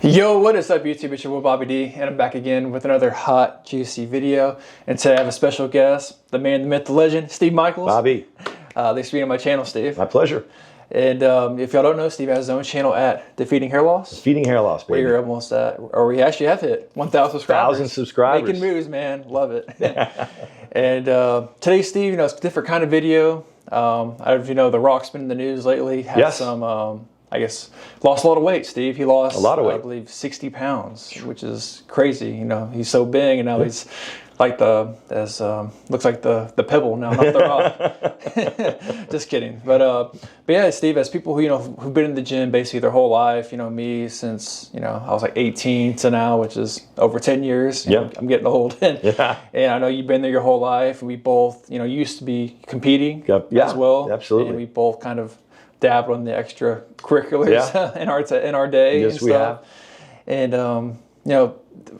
Yo, what is up YouTube? It's your boy Bobby D, and I'm back again with another hot, juicy video. And today I have a special guest, the man, the myth, the legend, Steve Michaels. Bobby. Thanks for being on my channel, Steve. My pleasure. And if y'all don't know, Steve has his own channel at Defeating Hair Loss. Defeating Hair Loss, baby. We're almost at, or we actually have hit 1,000 subscribers. 1,000 subscribers. Making moves, man. Love it. And today, Steve, it's a different kind of video. I don't know if you know, The Rock's been in the news lately. Had some... I guess lost a lot of weight, Steve. He lost a lot of weight. I believe 60 pounds, which is crazy. He's so big, and now he's like looks like the Pebble now, not the Rock. Just kidding. But yeah, Steve, as people who who've been in the gym basically their whole life, me since I was like 18 to now, which is over 10 years. I'm getting old, and I know you've been there your whole life. And we both used to be competing as well. Absolutely. And we both kind of dabbled in the extracurriculars in our day. Yes, we have. And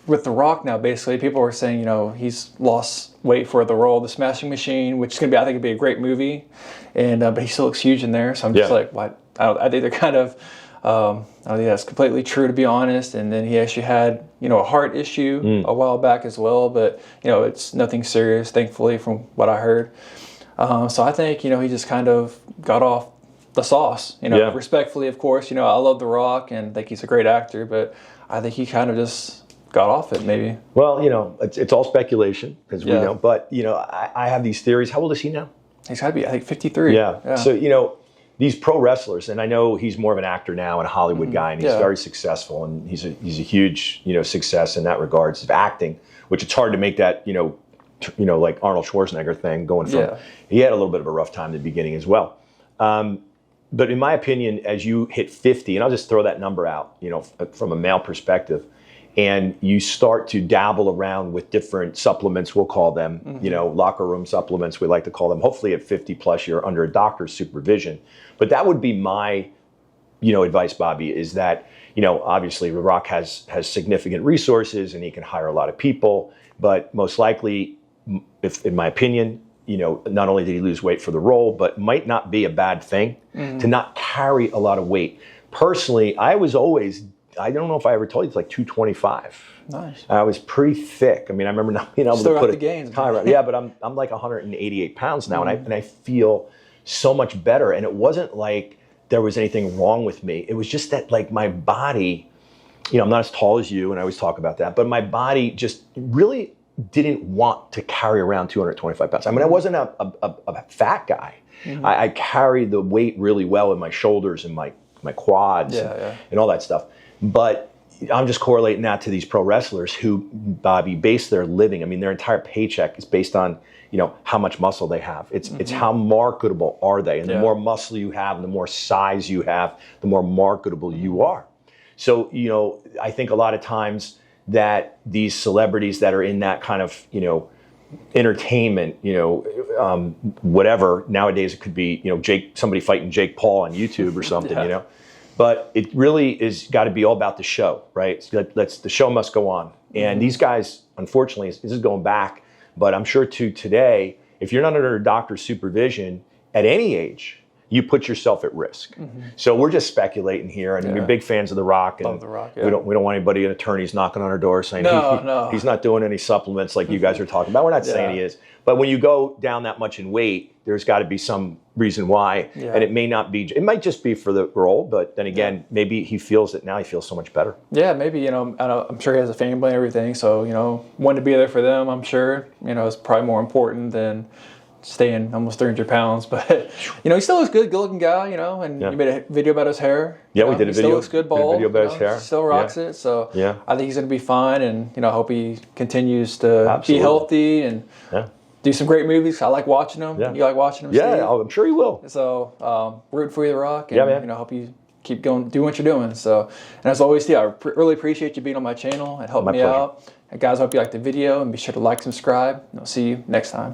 with The Rock now, basically, people are saying he's lost weight for the role of the Smashing Machine, which is going to be, I think, it'd be a great movie. And but he still looks huge in there, so I'm just like, what? I think they're kind of. I think that's completely true, to be honest. And then he actually had a heart issue a while back as well, but it's nothing serious, thankfully, from what I heard. So I think he just kind of got off the sauce, respectfully, of course. I love The Rock and think he's a great actor, but I think he kind of just got off it, maybe. Well, it's all speculation, because we know, but I have these theories. How old is he now? He's got to be, I think, 53. Yeah. So these pro wrestlers, and I know he's more of an actor now and a Hollywood guy, and he's very successful, and he's a huge success in that regards of acting, which it's hard to make that like Arnold Schwarzenegger thing going from. He had a little bit of a rough time in the beginning as well. But in my opinion, as you hit 50, and I'll just throw that number out, from a male perspective, and you start to dabble around with different supplements, we'll call them, locker room supplements, we like to call them. Hopefully at 50 plus, you're under a doctor's supervision. But that would be my, advice, Bobby, is that, obviously The Rock has significant resources and he can hire a lot of people, but most likely, if in my opinion, not only did he lose weight for the role, but might not be a bad thing to not carry a lot of weight. Personally, I was always, I don't know if I ever told you, it's like 225. Nice. I was pretty thick. I mean, I remember not being able to put the gains. Yeah, but I'm like 188 pounds now, and I feel so much better. And it wasn't like there was anything wrong with me. It was just that, like, my body, I'm not as tall as you, and I always talk about that, but my body just really didn't want to carry around 225 pounds. I mean, I wasn't a fat guy. I carried the weight really well in my shoulders and my quads and all that stuff. But I'm just correlating that to these pro wrestlers who, Bobby, base their living. I mean, their entire paycheck is based on, how much muscle they have. It's how marketable are they. And the more muscle you have and the more size you have, the more marketable you are. So, I think a lot of times that these celebrities that are in that kind of, entertainment, whatever, nowadays it could be, somebody fighting Jake Paul on YouTube or something, but it really is got to be all about the show, right? The show must go on. And these guys, unfortunately, this is going back, but I'm sure to today, if you're not under a doctor's supervision at any age, you put yourself at risk. So we're just speculating here, and we're big fans of The Rock, and love The Rock, we don't want anybody, attorneys knocking on our door saying he's not doing any supplements like you guys are talking about. We're not saying he is, but when you go down that much in weight, there's got to be some reason why, and it may not be. It might just be for the role, but then again, maybe he feels it now. He feels so much better. Yeah, maybe I'm sure he has a family and everything, so wanting to be there for them, I'm sure is probably more important than staying almost 300 pounds, but he still looks good looking guy, and you made a video about his hair. Yeah, we did a video. He still looks good, bald. Video about his hair. Still rocks it. So I think he's going to be fine, and I hope he continues to be healthy and do some great movies. I like watching them. You like watching them? Yeah, Steve? I'm sure he will. So root for you, The Rock, and hope you keep going, do what you're doing. So, and as always, Steve, I really appreciate you being on my channel and helping me out. And guys, I hope you liked the video, and be sure to like, subscribe, and I'll see you next time.